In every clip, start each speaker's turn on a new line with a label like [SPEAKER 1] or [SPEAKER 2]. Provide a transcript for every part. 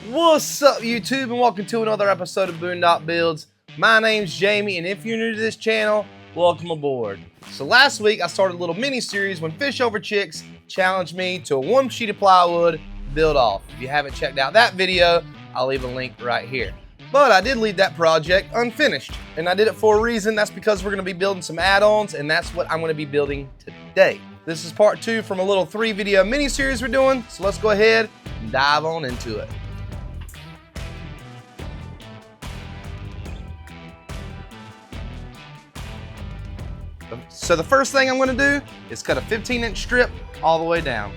[SPEAKER 1] What's up, YouTube, and welcome to another episode of Boondockbuilds. My name's Jamie, and if you're new to this channel, welcome aboard. So last week I started a little mini-series when Fish Over Chicks challenged me to a one sheet of plywood build off. If you haven't checked out that video, I'll leave a link right here. But I did leave that project unfinished, and I did it for a reason. That's because we're going to be building some add-ons, and that's what I'm going to be building today. This is part 2 from a little 3-video mini-series we're doing, so let's go ahead and dive on into it. So the first thing I'm going to do is cut a 15-inch strip all the way down.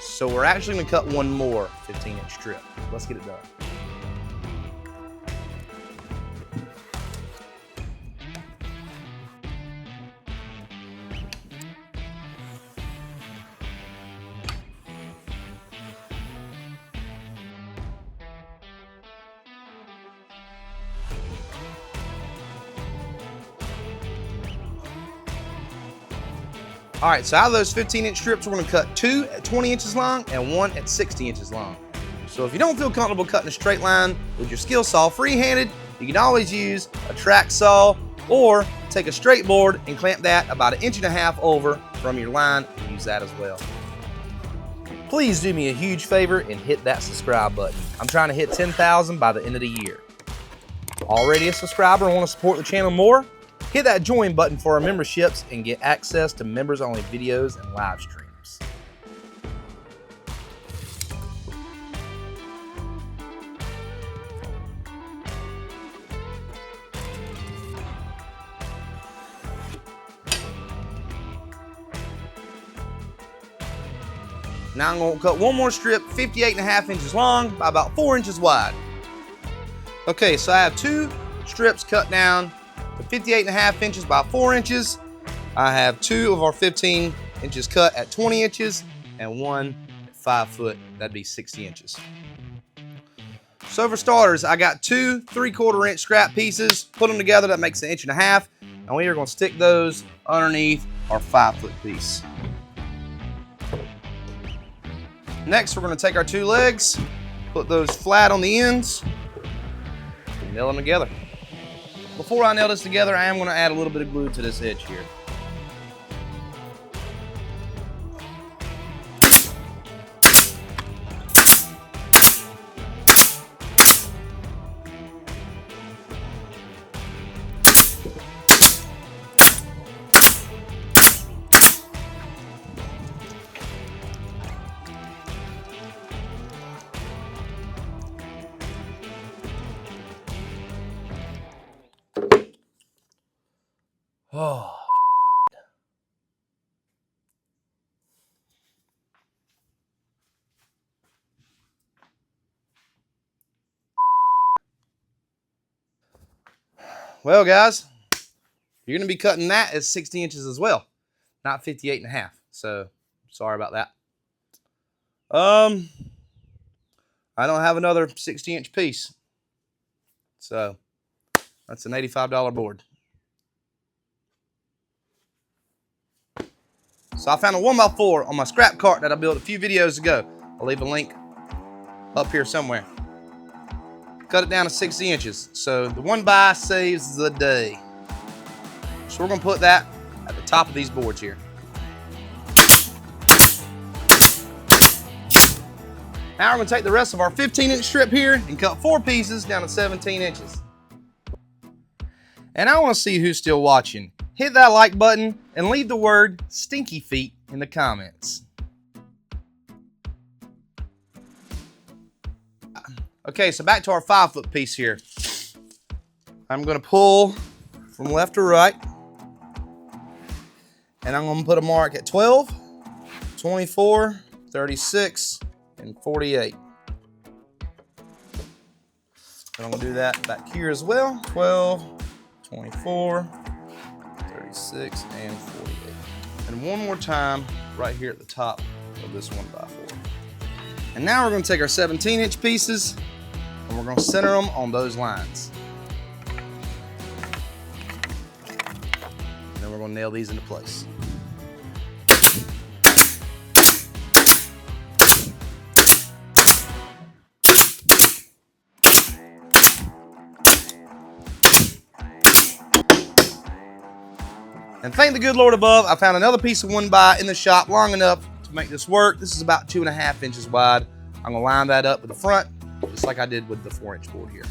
[SPEAKER 1] So we're actually going to cut one more 15-inch strip. Let's get it done. All right, so out of those 15-inch strips, we're gonna cut 2 at 20 inches long and 1 at 60 inches long. So if you don't feel comfortable cutting a straight line with your skill saw free-handed, you can always use a track saw or take a straight board and clamp that about 1.5 inches over from your line and use that as well. Please do me a huge favor and hit that subscribe button. I'm trying to hit 10,000 by the end of the year. Already a subscriber and want to support the channel more? Hit that join button for our memberships and get access to members only videos and live streams. Now I'm going to cut one more strip 58.5 inches long by about 4 inches wide. Okay, so I have 2 strips cut down 58.5 inches by 4 inches. I have 2 of our 15 inches cut at 20 inches and 1 at 5 foot. That'd be 60 inches. So for starters, I got 2 3/4 inch scrap pieces. Put them together, that makes 1.5 inches. And we are going to stick those underneath our 5 foot piece. Next, we're going to take our 2 legs, put those flat on the ends, and nail them together. Before I nail this together, I am going to add a little bit of glue to this edge here. Oh. Well, guys, you're going to be cutting that at 60 inches as well, not 58.5. So, sorry about that. I don't have another 60-inch piece. So, that's an $85 board. So I found a 1x4 on my scrap cart that I built a few videos ago. I'll leave a link up here somewhere. Cut it down to 60 inches. So the 1x saves the day. So we're going to put that at the top of these boards here. Now we're going to take the rest of our 15-inch strip here and cut 4 pieces down to 17 inches. And I want to see who's still watching. Hit that like button and leave the word stinky feet in the comments. Okay, so back to our 5 foot piece here. I'm going to pull from left to right. And I'm going to put a mark at 12, 24, 36, and 48. So I'm gonna do that back here as well. 12, 24, 36, and 48. And one more time right here at the top of this 1x4. And now we're gonna take our 17-inch pieces and we're gonna center them on those lines. And then we're gonna nail these into place. And thank the good Lord above, I found another piece of 1x in the shop long enough to make this work. This is about 2.5 inches wide. I'm gonna line that up with the front, just like I did with the 4-inch board here.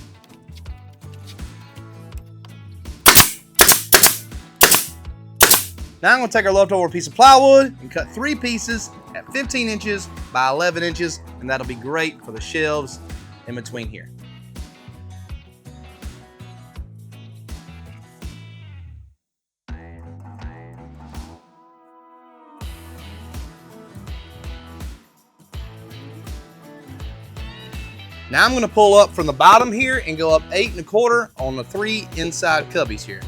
[SPEAKER 1] Now I'm gonna take our leftover piece of plywood and cut 3 pieces at 15 inches by 11 inches, and that'll be great for the shelves in between here. Now I'm gonna pull up from the bottom here and go up 8 1/4 on the 3 inside cubbies here.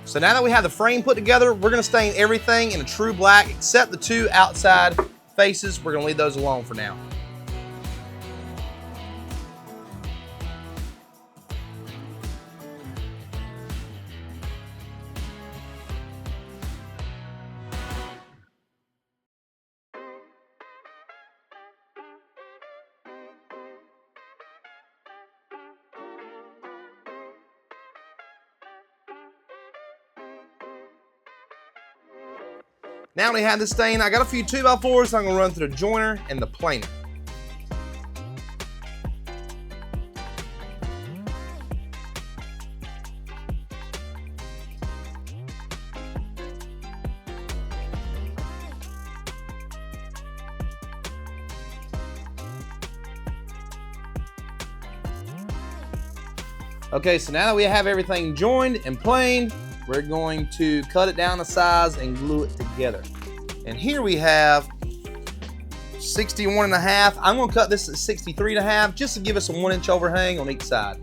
[SPEAKER 1] So now that we have the frame put together, we're gonna stain everything in a true black except the 2 outside faces. We're gonna leave those alone for now. Now we have this stain, I got a few 2x4s, so I'm gonna run through the joiner and the planer. Okay, so now that we have everything joined and planed, we're going to cut it down to size and glue it together. And here we have 61.5. I'm gonna cut this at 63.5 just to give us a 1-inch overhang on each side.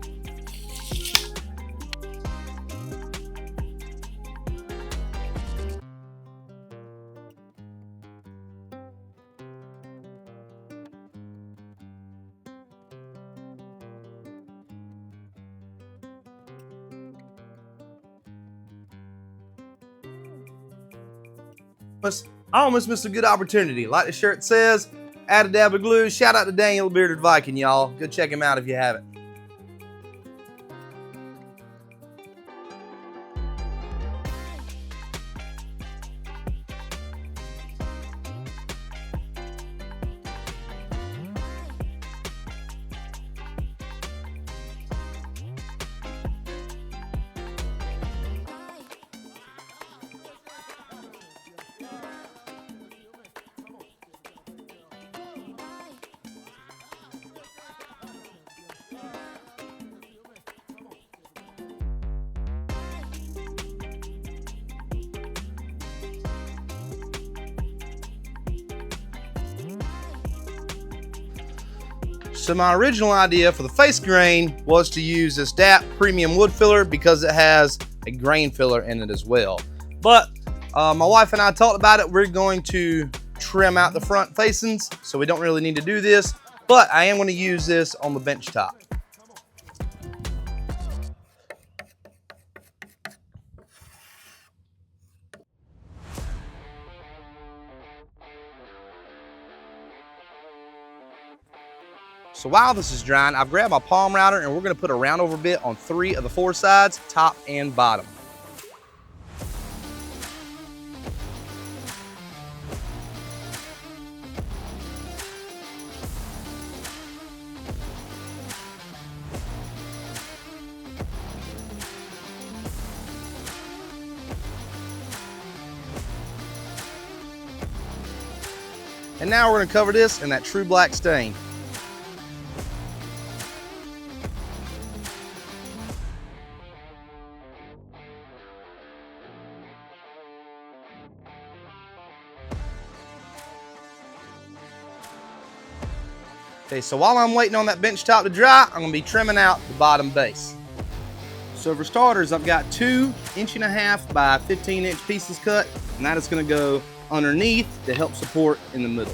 [SPEAKER 1] I almost missed a good opportunity. Like the shirt says, add a dab of glue. Shout out to Daniel Bearded Viking, y'all. Go check him out if you haven't. So my original idea for the face grain was to use this DAP premium wood filler because it has a grain filler in it as well. But my wife and I talked about it. We're going to trim out the front facings, so we don't really need to do this, but I am going to use this on the bench top. So while this is drying, I've grabbed my palm router and we're gonna put a round over bit on 3 of the 4 sides, top and bottom. And now we're gonna cover this in that true black stain. Okay, so while I'm waiting on that bench top to dry, I'm gonna be trimming out the bottom base. So for starters, I've got 2 1.5 by 15-inch pieces cut, and that is gonna go underneath to help support in the middle.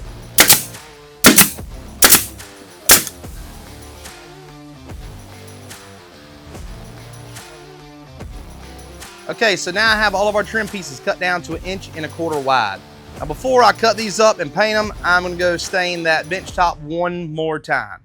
[SPEAKER 1] Okay, so now I have all of our trim pieces cut down to 1.25 inches wide. Now before I cut these up and paint them, I'm gonna go stain that bench top one more time.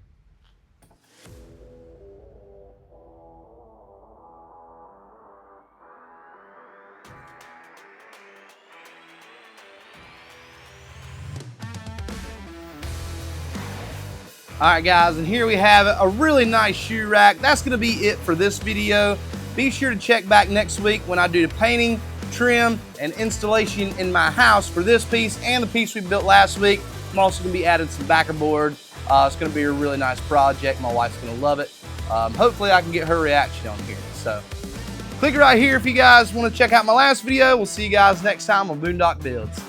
[SPEAKER 1] All right guys, and here we have it, a really nice shoe rack. That's gonna be it for this video. Be sure to check back next week when I do the painting, trim, and installation in my house for this piece and the piece we built last week. I'm also gonna be adding some backer board. It's gonna be a really nice project. My wife's gonna love it. Hopefully I can get her reaction on here. So click right here if you guys wanna check out my last video. We'll see you guys next time on Boondock Builds.